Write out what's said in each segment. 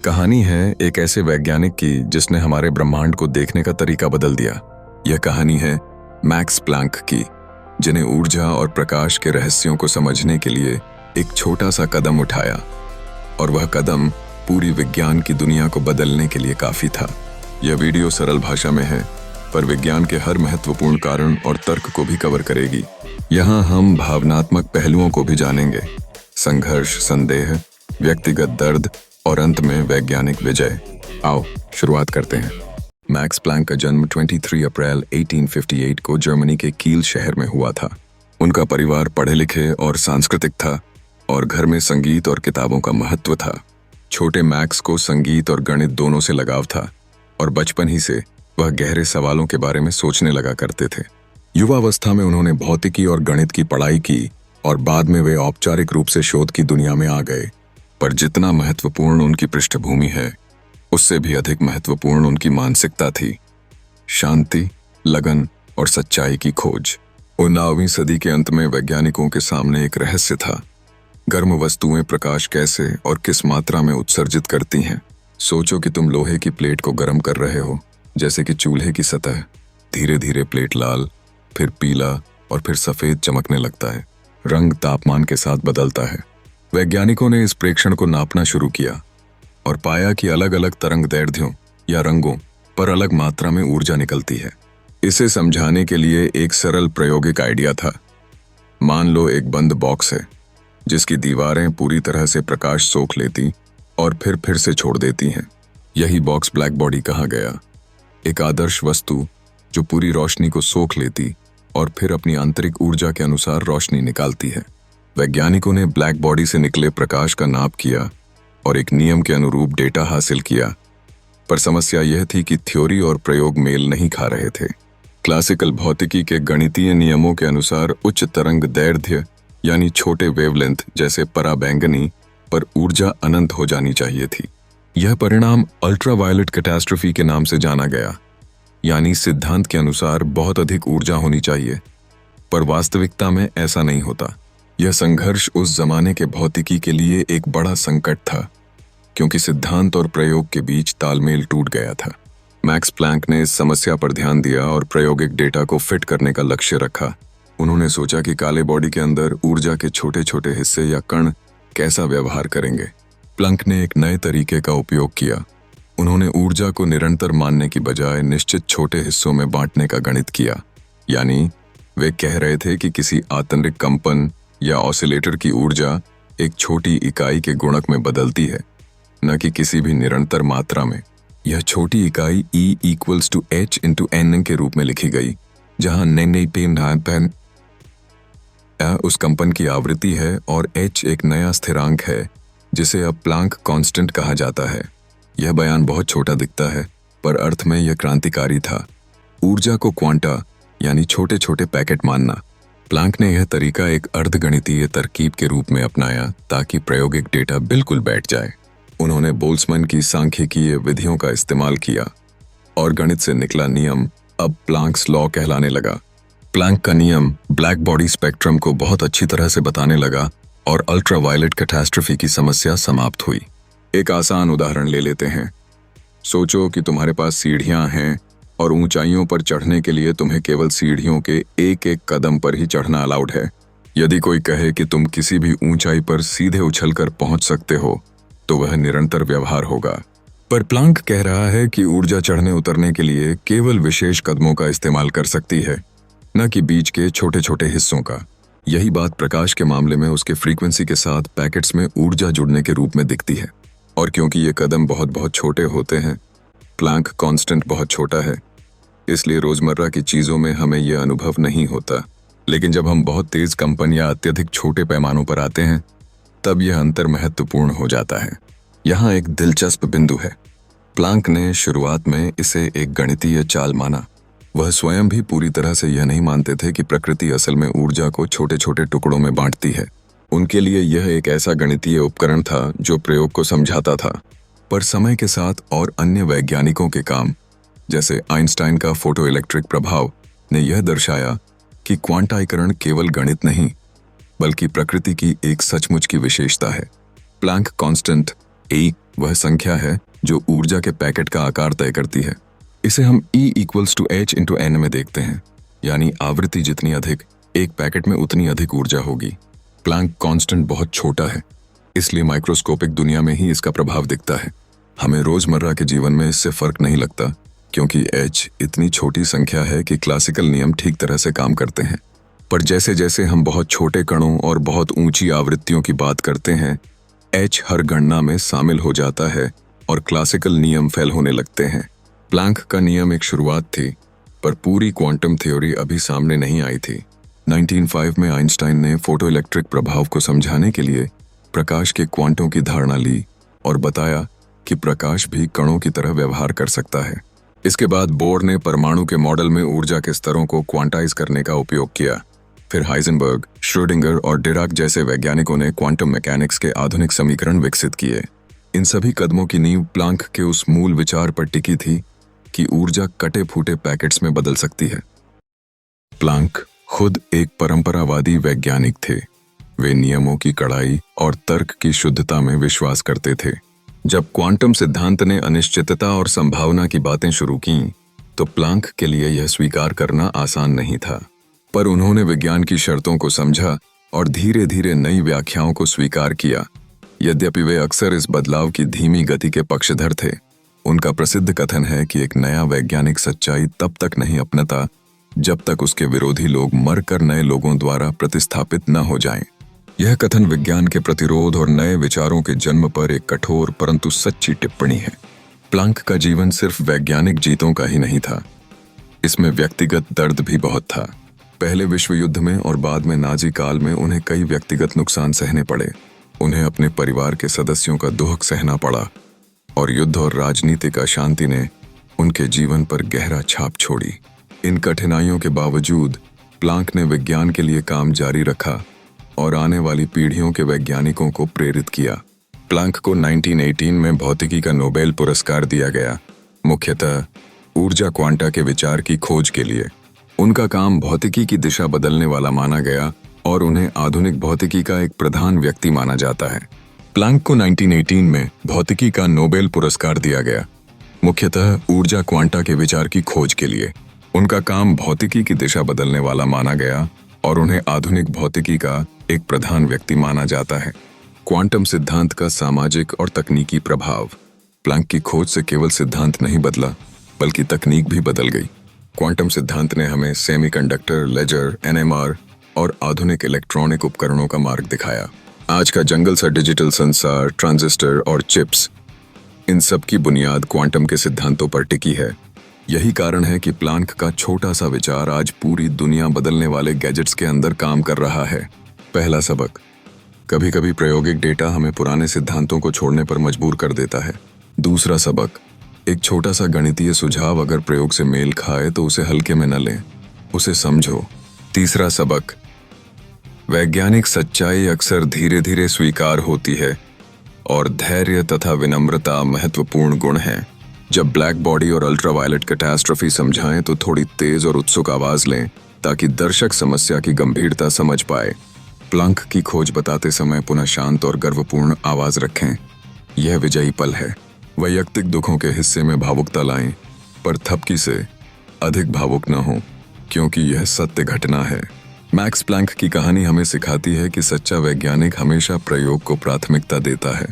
कहानी है एक ऐसे वैज्ञानिक की जिसने हमारे ब्रह्मांड को देखने का तरीका बदल दिया। यह कहानी है मैक्स प्लैंक की, जिन्हें ऊर्जा और प्रकाश के रहस्यों को समझने के लिए एक छोटा सा कदम उठाया, और वह कदम पूरी विज्ञान की दुनिया को बदलने के लिए काफी था। यह वीडियो सरल भाषा में है, पर विज्ञान के हर महत्वपूर्ण कारण और तर्क को भी कवर करेगी। यहाँ हम भावनात्मक पहलुओं को भी जानेंगे, संघर्ष, संदेह, व्यक्तिगत दर्द और अंत में वैज्ञानिक विजय। आओ शुरुआत करते हैं। मैक्स प्लैंक का जन्म 23 अप्रैल 1858 को जर्मनी के कील शहर में हुआ था। उनका परिवार पढ़े लिखे और सांस्कृतिक था, और घर में संगीत और किताबों का महत्व था। छोटे मैक्स को संगीत और गणित दोनों से लगाव था, और बचपन ही से वह गहरे सवालों के बारे में सोचने लगा करते थे। युवावस्था में उन्होंने भौतिकी और गणित की पढ़ाई की, और बाद में वे औपचारिक रूप से शोध की दुनिया में आ गए। पर जितना महत्वपूर्ण उनकी पृष्ठभूमि है, उससे भी अधिक महत्वपूर्ण उनकी मानसिकता थी। शांति, लगन और सच्चाई की खोज। 19वीं सदी के अंत में वैज्ञानिकों के सामने एक रहस्य था। गर्म वस्तुएं प्रकाश कैसे और किस मात्रा में उत्सर्जित करती हैं। सोचो कि तुम लोहे की प्लेट को गर्म कर रहे हो, जैसे कि चूल्हे की सतह। धीरे धीरे प्लेट लाल, फिर पीला और फिर सफेद चमकने लगता है। रंग तापमान के साथ बदलता है। वैज्ञानिकों ने इस प्रेक्षण को नापना शुरू किया और पाया कि अलग अलग तरंगदैर्ध्यों या रंगों पर अलग मात्रा में ऊर्जा निकलती है। इसे समझाने के लिए एक सरल प्रायोगिक आइडिया था। मान लो एक बंद बॉक्स है, जिसकी दीवारें पूरी तरह से प्रकाश सोख लेती और फिर से छोड़ देती हैं। यही बॉक्स ब्लैक बॉडी कहा गया। एक आदर्श वस्तु जो पूरी रोशनी को सोख लेती और फिर अपनी आंतरिक ऊर्जा के अनुसार रोशनी निकालती है। वैज्ञानिकों ने ब्लैक बॉडी से निकले प्रकाश का नाप किया और एक नियम के अनुरूप डेटा हासिल किया। पर समस्या यह थी कि थ्योरी और प्रयोग मेल नहीं खा रहे थे। क्लासिकल भौतिकी के गणितीय नियमों के अनुसार उच्च तरंग दैर्ध्य यानी छोटे वेवलेंथ जैसे पराबैंगनी पर ऊर्जा अनंत हो जानी चाहिए थी। यह परिणाम अल्ट्रावायलेट कैटास्ट्रोफी के नाम से जाना गया, यानी सिद्धांत के अनुसार बहुत अधिक ऊर्जा होनी चाहिए, पर वास्तविकता में ऐसा नहीं होता। यह संघर्ष उस जमाने के भौतिकी के लिए एक बड़ा संकट था, क्योंकि सिद्धांत और प्रयोग के बीच तालमेल टूट गया था। मैक्स प्लैंक ने इस समस्या पर ध्यान दिया और प्रायोगिक डेटा को फिट करने का लक्ष्य रखा। उन्होंने सोचा कि काले बॉडी के अंदर ऊर्जा के छोटे छोटे हिस्से या कण कैसा व्यवहार करेंगे। प्लैंक ने एक नए तरीके का उपयोग किया। उन्होंने ऊर्जा को निरंतर मानने की बजाय निश्चित छोटे हिस्सों में बांटने का गणित किया। यानी वे कह रहे थे कि किसी आंतरिक कंपन या ऑसिलेटर की ऊर्जा एक छोटी इकाई के गुणक में बदलती है, न कि किसी भी निरंतर मात्रा में। यह छोटी इकाई E=H×N के रूप में लिखी गई, जहां N उस कंपन की आवृत्ति है और H एक नया स्थिरांक है, जिसे अब प्लैंक कांस्टेंट कहा जाता है। यह बयान बहुत छोटा दिखता है, पर अर्थ में यह क्रांतिकारी था। ऊर्जा को क्वांटा यानी छोटे छोटे पैकेट मानना। प्लैंक ने यह तरीका एक अर्धगणितीय तरकीब के रूप में अपनाया, ताकि प्रायोगिक डेटा बिल्कुल बैठ जाए। उन्होंने बोल्ट्जमैन की सांख्यिकीय विधियों का इस्तेमाल किया, और गणित से निकला नियम अब प्लैंक्स लॉ कहलाने लगा। प्लैंक का नियम ब्लैक बॉडी स्पेक्ट्रम को बहुत अच्छी तरह से बताने लगा, और अल्ट्रावायलेट कैटास्ट्रोफी की समस्या समाप्त हुई। एक आसान उदाहरण ले लेते हैं। सोचो कि तुम्हारे पास सीढ़ियां हैं, और ऊंचाइयों पर चढ़ने के लिए तुम्हें केवल सीढ़ियों के एक एक कदम पर ही चढ़ना अलाउड है। यदि कोई कहे कि तुम किसी भी ऊंचाई पर सीधे उछलकर पहुंच सकते हो, तो वह निरंतर व्यवहार होगा। पर प्लैंक कह रहा है कि ऊर्जा चढ़ने उतरने के लिए केवल विशेष कदमों का इस्तेमाल कर सकती है, न कि बीच के छोटे छोटे हिस्सों का। यही बात प्रकाश के मामले में उसके फ्रीक्वेंसी के साथ पैकेट्स में ऊर्जा जुड़ने के रूप में दिखती है। और क्योंकि ये कदम बहुत बहुत छोटे होते हैं, प्लैंक कांस्टेंट बहुत छोटा है, इसलिए रोजमर्रा की चीजों में हमें यह अनुभव नहीं होता। लेकिन जब हम बहुत तेज कंपन या अत्यधिक छोटे पैमानों पर आते हैं, तब यह अंतर महत्वपूर्ण हो जाता है। यहाँ एक दिलचस्प बिंदु है। प्लैंक ने शुरुआत में इसे एक गणितीय चाल माना। वह स्वयं भी पूरी तरह से यह नहीं मानते थे कि प्रकृति असल में ऊर्जा को छोटे छोटे टुकड़ों में बांटती है। उनके लिए यह एक ऐसा गणितीय उपकरण था जो प्रयोग को समझाता था। पर समय के साथ और अन्य वैज्ञानिकों के काम, जैसे आइंस्टाइन का फोटो इलेक्ट्रिक प्रभाव, ने यह दर्शाया कि क्वांटाइकरण केवल गणित नहीं, बल्कि प्रकृति की एक सचमुच की विशेषता है। प्लैंक कांस्टेंट एक वह संख्या है जो ऊर्जा के पैकेट का आकार तय करती है। इसे हम E=H/n में देखते हैं, यानी आवृत्ति जितनी अधिक, एक पैकेट में उतनी अधिक ऊर्जा होगी। प्लैंक कांस्टेंट बहुत छोटा है, इसलिए माइक्रोस्कोपिक दुनिया में ही इसका प्रभाव दिखता है। हमें रोजमर्रा के जीवन में इससे फर्क नहीं लगता, क्योंकि h इतनी छोटी संख्या है कि क्लासिकल नियम ठीक तरह से काम करते हैं। पर जैसे जैसे हम बहुत छोटे कणों और बहुत ऊंची आवृत्तियों की बात करते हैं, h हर गणना में शामिल हो जाता है और क्लासिकल नियम फेल होने लगते हैं। प्लैंक का नियम एक शुरुआत थी, पर पूरी क्वांटम थ्योरी अभी सामने नहीं आई थी। 1905 में आइंस्टाइन ने फोटोइलेक्ट्रिक प्रभाव को समझाने के लिए प्रकाश के क्वांटों की धारणा ली और बताया कि प्रकाश भी कणों की तरह व्यवहार कर सकता है। इसके बाद बोर ने परमाणु के मॉडल में ऊर्जा के स्तरों को क्वांटाइज करने का उपयोग किया। फिर हाइजेनबर्ग, श्रोडिंगर और डिराक जैसे वैज्ञानिकों ने क्वांटम मैकेनिक्स के आधुनिक समीकरण विकसित किए। इन सभी कदमों की नींव प्लैंक के उस मूल विचार पर टिकी थी कि ऊर्जा कटे फूटे पैकेट्स में बदल सकती है। प्लैंक खुद एक परंपरावादी वैज्ञानिक थे। वे नियमों की कड़ाई और तर्क की शुद्धता में विश्वास करते थे। जब क्वांटम सिद्धांत ने अनिश्चितता और संभावना की बातें शुरू की, तो प्लैंक के लिए यह स्वीकार करना आसान नहीं था। पर उन्होंने विज्ञान की शर्तों को समझा और धीरे धीरे नई व्याख्याओं को स्वीकार किया। यद्यपि वे अक्सर इस बदलाव की धीमी गति के पक्षधर थे। उनका प्रसिद्ध कथन है कि एक नया वैज्ञानिक सच्चाई तब तक नहीं अपनाता जब तक उसके विरोधी लोग मरकर नए लोगों द्वारा प्रतिस्थापित न हो जाएं। यह कथन विज्ञान के प्रतिरोध और नए विचारों के जन्म पर एक कठोर परंतु सच्ची टिप्पणी है। प्लैंक का जीवन सिर्फ वैज्ञानिक जीतों का ही नहीं था, इसमें व्यक्तिगत दर्द भी बहुत था। पहले विश्व युद्ध में और बाद में नाजी काल में उन्हें कई व्यक्तिगत नुकसान सहने पड़े। उन्हें अपने परिवार के सदस्यों का दुख सहना पड़ा और युद्ध और राजनीतिक अशांति ने उनके जीवन पर गहरा छाप छोड़ी। इन कठिनाइयों के बावजूद प्लैंक ने विज्ञान के लिए काम जारी रखा और आने वाली पीढ़ियों के वैज्ञानिकों को प्रेरित किया। प्लैंक को 1918 में भौतिकी का नोबेल पुरस्कार दिया गया, मुख्यतः ऊर्जा क्वांटा के विचार की खोज के लिए। उनका काम भौतिकी की दिशा बदलने वाला माना गया और उन्हें आधुनिक भौतिकी का एक प्रधान व्यक्ति माना जाता है। प्लैंक को 1918 में भौतिकी का नोबेल पुरस्कार दिया गया, मुख्यतः ऊर्जा क्वांटा के विचार की खोज के लिए। उनका काम भौतिकी की दिशा बदलने वाला माना गया और उन्हें आधुनिक भौतिकी का एक प्रधान व्यक्ति माना जाता है। क्वांटम सिद्धांत का सामाजिक और तकनीकी प्रभाव। प्लैंक की खोज से केवल सिद्धांत नहीं बदला, बल्कि तकनीक भी बदल गई। क्वांटम सिद्धांत ने हमें सेमीकंडक्टर, लेजर, NMR और आधुनिक इलेक्ट्रॉनिक उपकरणों का मार्ग दिखाया। आज का जंगल सा डिजिटल संसार, ट्रांजिस्टर और चिप्स, इन सब की बुनियाद क्वांटम के सिद्धांतों पर टिकी है। यही कारण है कि प्लैंक का छोटा सा विचार आज पूरी दुनिया बदलने वाले गैजेट्स के अंदर काम कर रहा है। पहला सबक, कभी कभी प्रायोगिक डेटा हमें पुराने सिद्धांतों को छोड़ने पर मजबूर कर देता है। दूसरा सबक, एक छोटा सा गणितीय सुझाव अगर प्रयोग से मेल खाए तो उसे हल्के में न लें, उसे समझो। तीसरा सबक, वैज्ञानिक सच्चाई अक्सर धीरे धीरे स्वीकार होती है और धैर्य तथा विनम्रता महत्वपूर्ण गुण हैं। जब ब्लैक बॉडी और अल्ट्रावायलेट कैटास्ट्रोफी समझाएं तो थोड़ी तेज और उत्सुक आवाज लें ताकि दर्शक समस्या की गंभीरता समझ पाए। प्लैंक की खोज बताते समय पुनः शांत और गर्वपूर्ण आवाज रखें। यह विजयी पल है। वैयक्तिक दुखों के हिस्से में भावुकता लाएं, पर थपकी से अधिक भावुक न हो, क्योंकि यह सत्य घटना है। मैक्स प्लैंक की कहानी हमें सिखाती है कि सच्चा वैज्ञानिक हमेशा प्रयोग को प्राथमिकता देता है।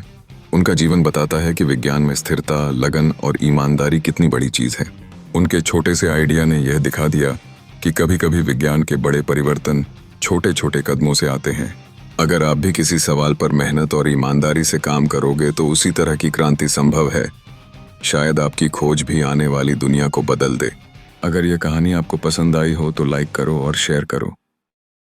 उनका जीवन बताता है कि विज्ञान में स्थिरता, लगन और ईमानदारी कितनी बड़ी चीज है। उनके छोटे से आइडिया ने यह दिखा दिया कि कभी कभी विज्ञान के बड़े परिवर्तन छोटे छोटे कदमों से आते हैं। अगर आप भी किसी सवाल पर मेहनत और ईमानदारी से काम करोगे तो उसी तरह की क्रांति संभव है। शायद आपकी खोज भी आने वाली दुनिया को बदल दे। अगर यह कहानी आपको पसंद आई हो तो लाइक करो और शेयर करो।